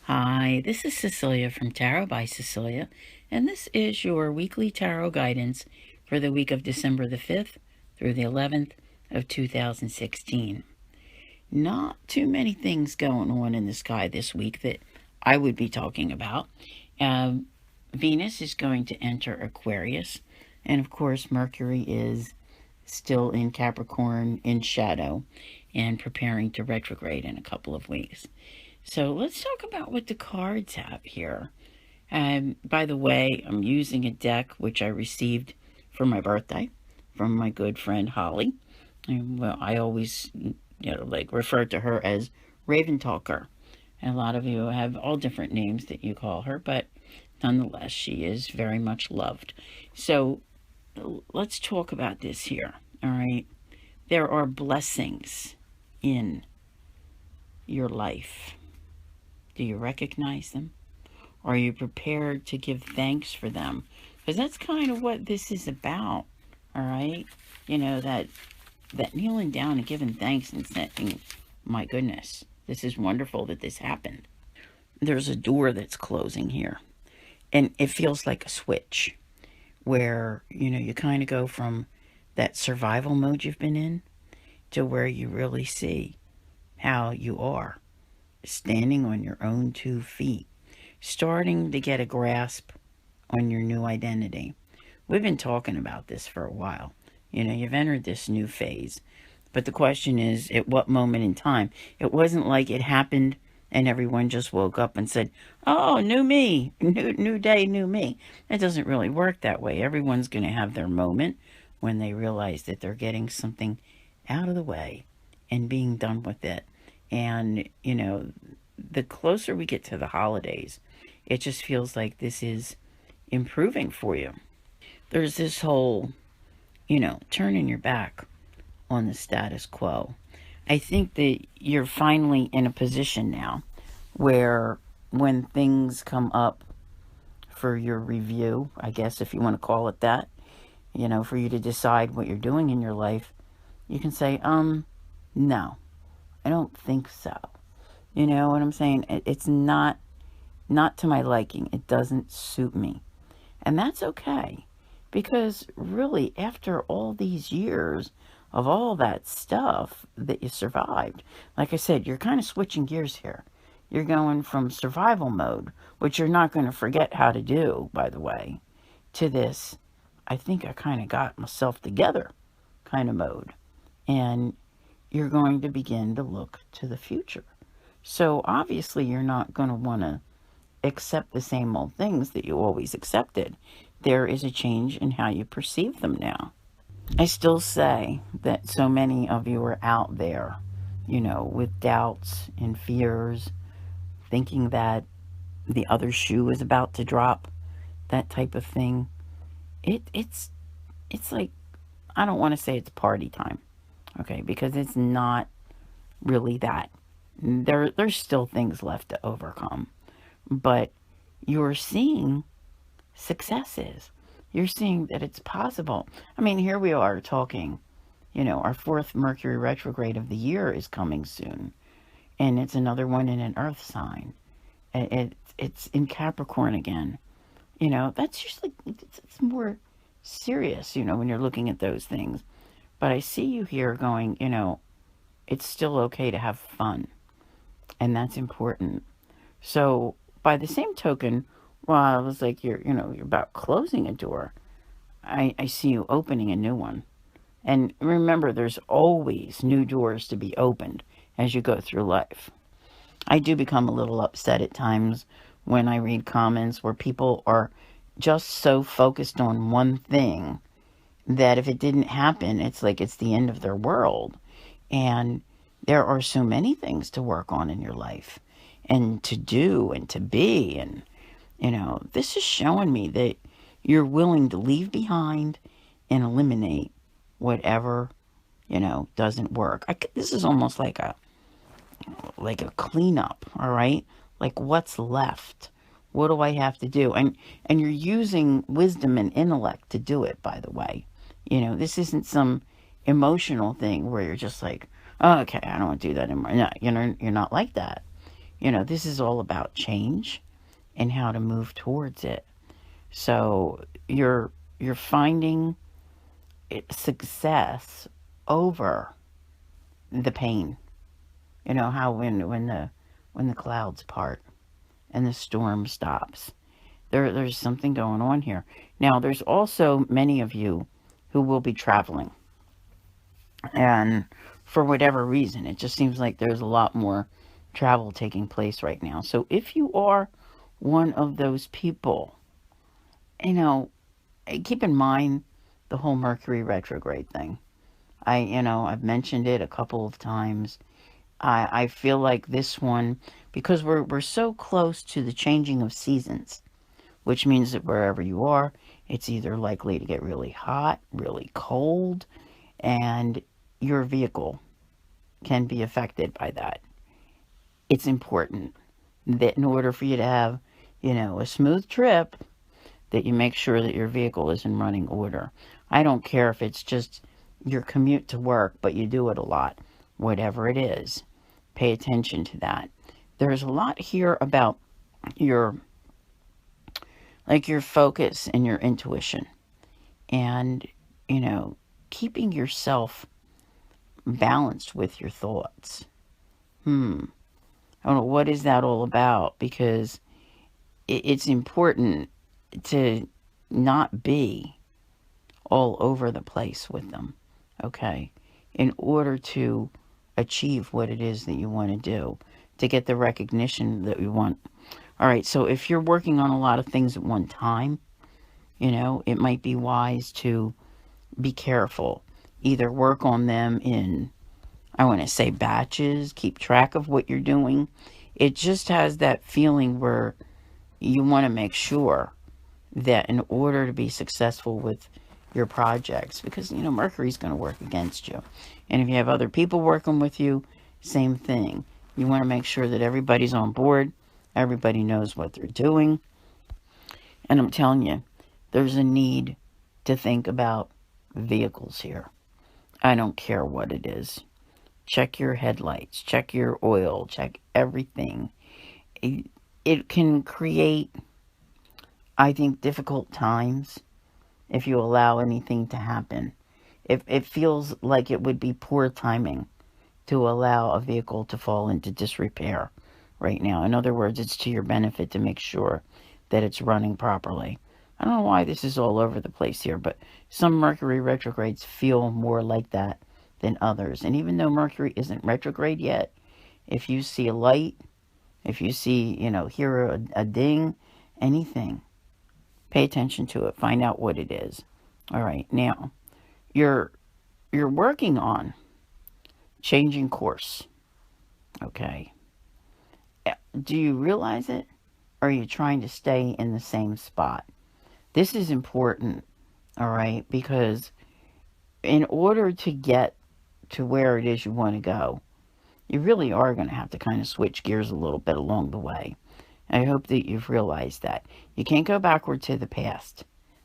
Hi, this is Cecilia from Tarot by Cecilia, and this is your weekly tarot guidance for the week of December the 5th through the 11th of 2016. Not too many things going on in the sky this week that I would be talking about. Venus is going to enter Aquarius, and of course, Mercury is still in Capricorn in shadow and preparing to retrograde in a couple of weeks. So let's talk about what the cards have here. By the way, I'm using a deck which I received for my birthday from my good friend Holly. And, well, I always, refer to her as Raven Talker. And a lot of you have all different names that you call her, but nonetheless, she is very much loved. So let's talk about this here. All right. There are blessings in your life. Do you recognize them? Are you prepared to give thanks for them? Because that's kind of what this is about, all right? That kneeling down and giving thanks and saying, my goodness, this is wonderful that this happened. There's a door that's closing here, and it feels like a switch where, you kind of go from that survival mode you've been in to where you really see how you are standing on your own 2 feet, starting to get a grasp on your new identity. We've been talking about this for a while. You've entered this new phase. But the question is, at what moment in time? It wasn't like it happened and everyone just woke up and said, oh, new me, new day, new me. It doesn't really work that way. Everyone's going to have their moment when they realize that they're getting something out of the way and being done with it. And, the closer we get to the holidays, it just feels like this is improving for you. There's this whole, turning your back on the status quo. I think that you're finally in a position now where when things come up for your review, I guess if you want to call it that, for you to decide what you're doing in your life, you can say, no, I don't think so. You know what I'm saying? It's not to my liking. It doesn't suit me. And that's okay. Because really, after all these years of all that stuff that you survived, like I said, you're kind of switching gears here. You're going from survival mode, which you're not going to forget how to do, by the way, to this, I think I kind of got myself together kind of mode. And you're going to begin to look to the future. So obviously, you're not going to want to accept the same old things that you always accepted. There is a change in how you perceive them now. I still say that so many of you are out there, with doubts and fears, thinking that the other shoe is about to drop, that type of thing. It's like, I don't want to say it's party time, okay, because it's not really that. There's still things left to overcome, but you're seeing successes. You're seeing that it's possible. I mean, here we are talking, our fourth Mercury retrograde of the year is coming soon, and it's another one in an earth sign. It's in Capricorn again. That's usually, it's more serious, when you're looking at those things. But I see you here going, it's still okay to have fun, and that's important. So, by the same token, while I was like, you're about closing a door, I see you opening a new one. And remember, there's always new doors to be opened as you go through life. I do become a little upset at times when I read comments where people are just so focused on one thing that if it didn't happen, it's like it's the end of their world. And there are so many things to work on in your life and to do and to be. And, this is showing me that you're willing to leave behind and eliminate whatever, doesn't work. This is almost like a cleanup, all right? Like what's left? What do I have to do? And you're using wisdom and intellect to do it, by the way. This isn't some emotional thing where you're just like, oh, okay, I don't want to do that anymore. No, you're not like that. this is all about change and how to move towards it. So you're finding success over the pain. How when the clouds part and the storm stops. There's something going on here. Now, there's also many of you who will be traveling. And for whatever reason, it just seems like there's a lot more travel taking place right now. So if you are one of those people, keep in mind the whole Mercury retrograde thing. I've mentioned it a couple of times. I feel like this one, because we're so close to the changing of seasons, which means that wherever you are, it's either likely to get really hot, really cold, and your vehicle can be affected by that. It's important that in order for you to have, a smooth trip, that you make sure that your vehicle is in running order. I don't care if it's just your commute to work, but you do it a lot. Whatever it is, pay attention to that. There's a lot here about your your focus and your intuition, and keeping yourself balanced with your thoughts. I don't know, what is that all about, because it's important to not be all over the place with them, okay, in order to achieve what it is that you want to do, to get the recognition that you want. All right, so if you're working on a lot of things at one time, it might be wise to be careful. Either work on them in, I want to say, batches, keep track of what you're doing. It just has that feeling where you want to make sure that in order to be successful with your projects, because Mercury's going to work against you, and if you have other people working with you, same thing. You want to make sure that everybody's on board, everybody knows what they're doing. And I'm telling you, there's a need to think about vehicles here. I don't care what it is. Check your headlights, check your oil, check everything. It can create, I think, difficult times if you allow anything to happen. It feels like it would be poor timing to allow a vehicle to fall into disrepair right now. In other words, it's to your benefit to make sure that it's running properly. I don't know why this is all over the place here, but some Mercury retrogrades feel more like that than others. And even though Mercury isn't retrograde yet, if you see a light, if you see, hear a ding, anything, pay attention to it. Find out what it is. All right, now, you're working on changing course, okay? Do you realize it? Or are you trying to stay in the same spot? This is important, all right? Because in order to get to where it is you want to go, you really are going to have to kind of switch gears a little bit along the way. I hope that you've realized that. You can't go backward to the past.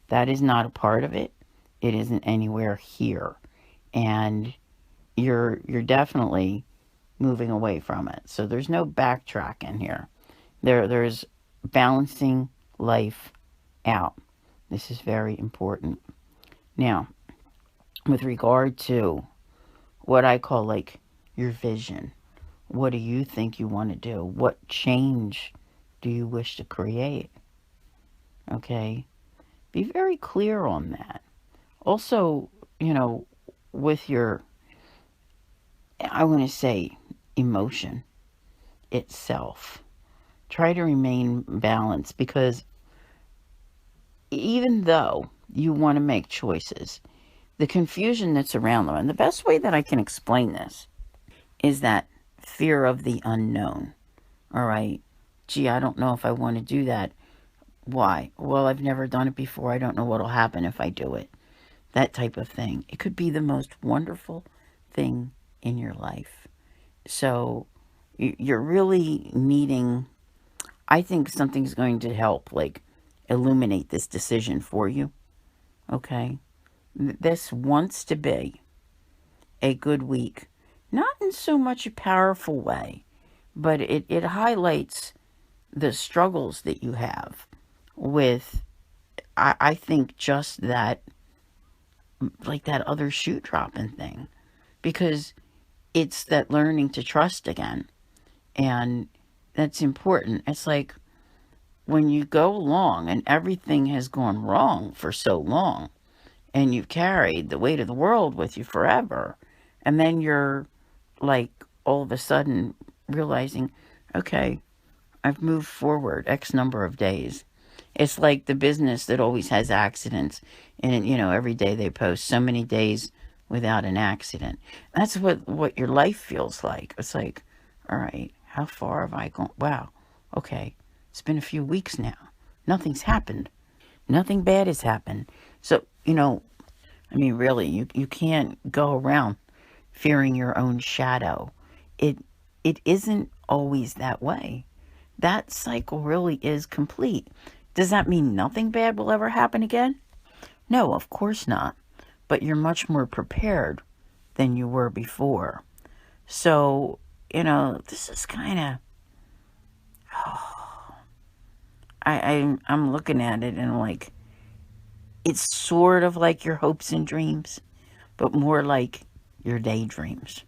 That is not a part of it. It isn't anywhere here. And you're definitely moving away from it. So there's no backtracking here. There's balancing life out. This is very important. Now, with regard to what I call your vision, what do you think you want to do? What change do you wish to create? Okay? Be very clear on that. Also, with your, I want to say, emotion itself, try to remain balanced, because even though you want to make choices, the confusion that's around them, and the best way that I can explain this is that fear of the unknown. All right? Gee, I don't know if I want to do that. Why? Well, I've never done it before. I don't know what'll happen if I do it. That type of thing. It could be the most wonderful thing in your life. So you're really needing, I think something's going to help, illuminate this decision for you. Okay? This wants to be a good week. Not in so much a powerful way, but it highlights the struggles that you have with, I think, just that, like that other shoe dropping thing, because it's that learning to trust again. And that's important. It's like when you go along and everything has gone wrong for so long, and you've carried the weight of the world with you forever, and then you're like all of a sudden realizing, okay, I've moved forward X number of days. It's like the business that always has accidents, and every day they post so many days without an accident. That's what your life feels like. It's like, all right, how far have I gone? Wow, okay, it's been a few weeks now. Nothing's happened. Nothing bad has happened. So, I mean, really, you can't go around fearing your own shadow. It it isn't always that way. That cycle really is complete. Does that mean nothing bad will ever happen again? No, of course not. But you're much more prepared than you were before. So, this is kind of, I'm looking at it and like, it's sort of like your hopes and dreams, but more like your daydreams.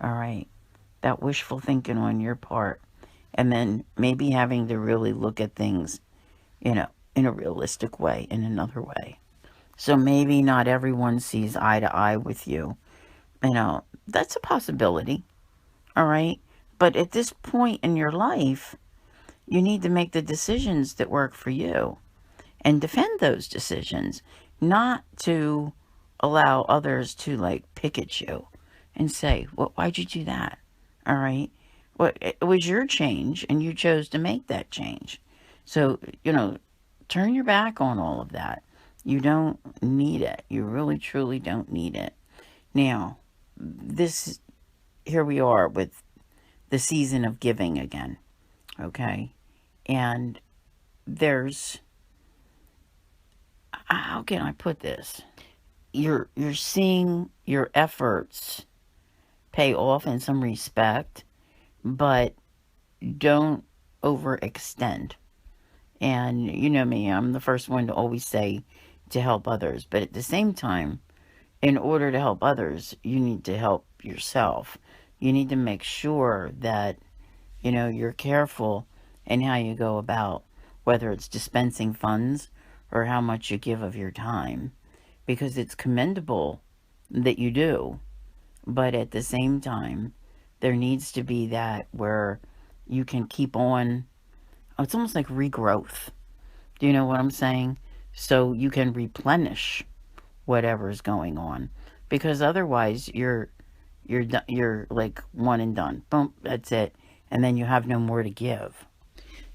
All right. That wishful thinking on your part. And then maybe having to really look at things, in a realistic way, in another way. So maybe not everyone sees eye to eye with you. That's a possibility. All right. But at this point in your life, you need to make the decisions that work for you and defend those decisions, not to allow others to like pick at you and say, well, why'd you do that? All right. Well, it was your change and you chose to make that change. So, turn your back on all of that. You don't need it. You really, truly don't need it. Now, here we are with the season of giving again. Okay. And there's, how can I put this? You're seeing your efforts pay off in some respect, but don't overextend. And you know me, I'm the first one to always say to help others, but at the same time, in order to help others, you need to help yourself. You need to make sure that you're careful in how you go about, whether it's dispensing funds or how much you give of your time, because it's commendable that you do. But at the same time, there needs to be that where you can keep on. It's almost like regrowth. Do you know what I'm saying? So you can replenish whatever's going on, because otherwise you're like one and done. Boom, that's it, and then you have no more to give.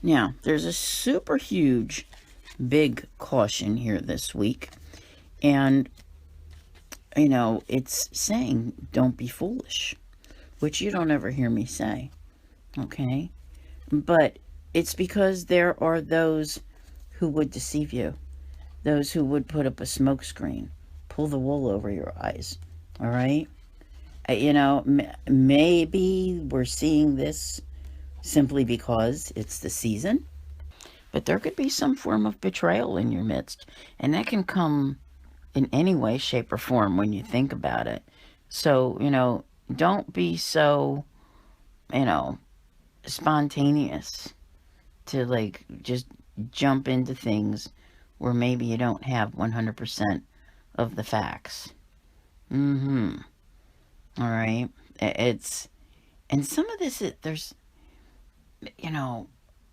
Now, there's a super huge, big caution here this week, and it's saying don't be foolish, which you don't ever hear me say. Okay, but it's because there are those who would deceive you, those who would put up a smokescreen, pull the wool over your eyes. All right. Maybe we're seeing this simply because it's the season, but there could be some form of betrayal in your midst, and that can come in any way, shape, or form when you think about it. So, don't be so, you know, spontaneous to like just jump into things where maybe you don't have 100% of the facts. Mm-hmm. All right. And some of this, there's,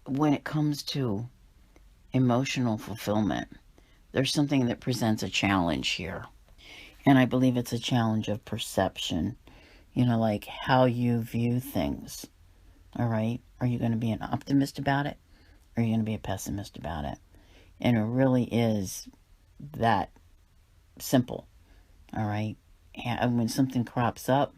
when it comes to emotional fulfillment, there's something that presents a challenge here. And I believe it's a challenge of perception, like how you view things. All right. Are you going to be an optimist about it? Or are you going to be a pessimist about it? And it really is that simple. All right. And when something crops up,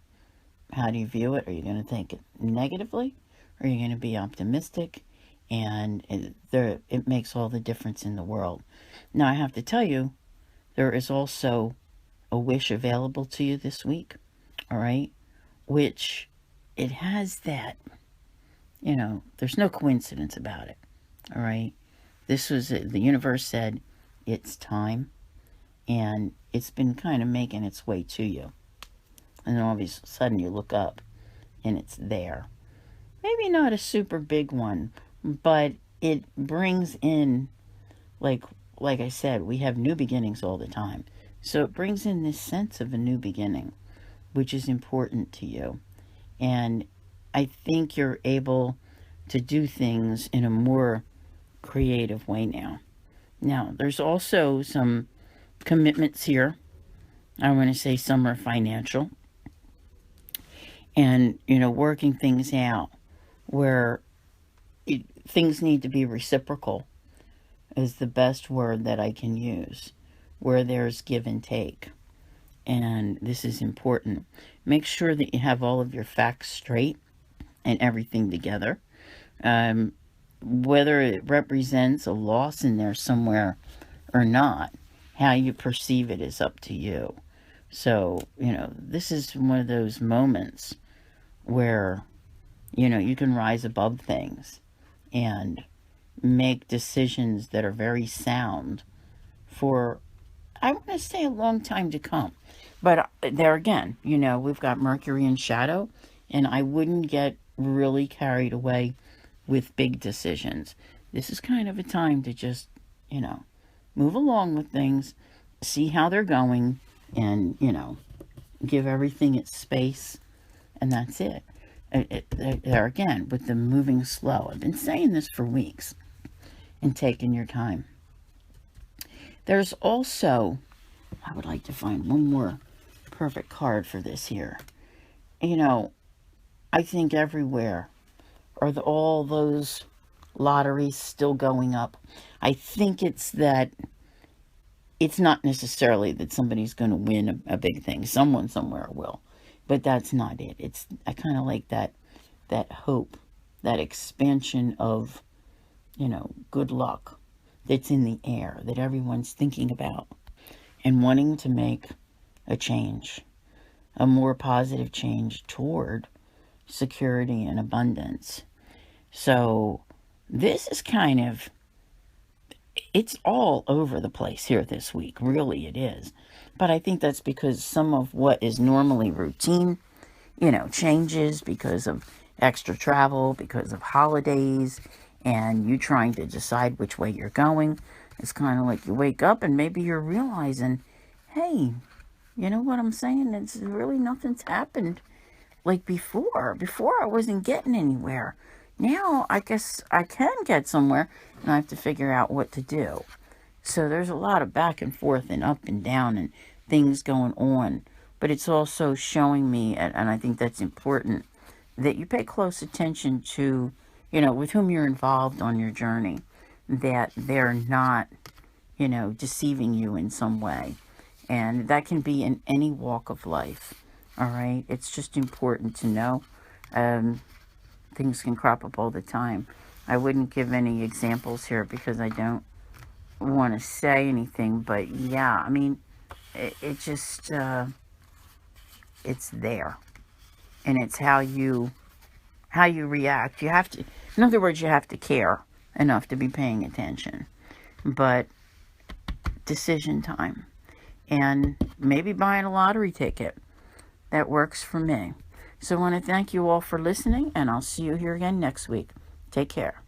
how do you view it? Are you going to think it negatively? Or are you going to be optimistic? And it makes all the difference in the world. Now, I have to tell you, there is also a wish available to you this week. All right. Which it has that there's no coincidence about it. All right. The universe said it's time, and it's been kind of making its way to you. And then all of a sudden you look up and it's there. Maybe not a super big one, but it brings in, like I said, we have new beginnings all the time. So it brings in this sense of a new beginning, which is important to you. And I think you're able to do things in a more creative way now. Now, there's also some commitments here. I want to say some are financial. And, working things out where things need to be reciprocal is the best word that I can use, where there's give and take. And this is important. Make sure that you have all of your facts straight and everything together. Whether it represents a loss in there somewhere or not, how you perceive it is up to you. So, this is one of those moments where, you can rise above things and make decisions that are very sound for, I want to say, a long time to come. But there again, we've got Mercury in shadow, and I wouldn't get really carried away with big decisions. This is kind of a time to just, move along with things, see how they're going, and, give everything its space, and that's it. There again, with the moving slow. I've been saying this for weeks, and taking your time. There's also, I would like to find one more perfect card for this here. I think everywhere are all those lotteries still going up. I think it's that it's not necessarily that somebody's going to win a big thing. Someone somewhere will. But that's not it. I kind of like that hope, that expansion of, good luck that's in the air, that everyone's thinking about and wanting to make a change, a more positive change toward security and abundance. So this is it's all over the place here this week. Really, it is. But I think that's because some of what is normally routine, changes because of extra travel, because of holidays, and you trying to decide which way you're going. It's kind of like you wake up and maybe you're realizing, hey, you know what I'm saying? It's really nothing's happened like before. Before I wasn't getting anywhere. Now I guess I can get somewhere, and I have to figure out what to do. So there's a lot of back and forth and up and down and things going on. But it's also showing me, and I think that's important, that you pay close attention to, with whom you're involved on your journey, that they're not, deceiving you in some way. And that can be in any walk of life. All right? It's just important to know. Things can crop up all the time. I wouldn't give any examples here because I don't want to say anything, but yeah, I mean, it just, it's there. And it's how you react. You have to, in other words, you have to care enough to be paying attention. But decision time. And maybe buying a lottery ticket. That works for me. So I want to thank you all for listening, and I'll see you here again next week. Take care.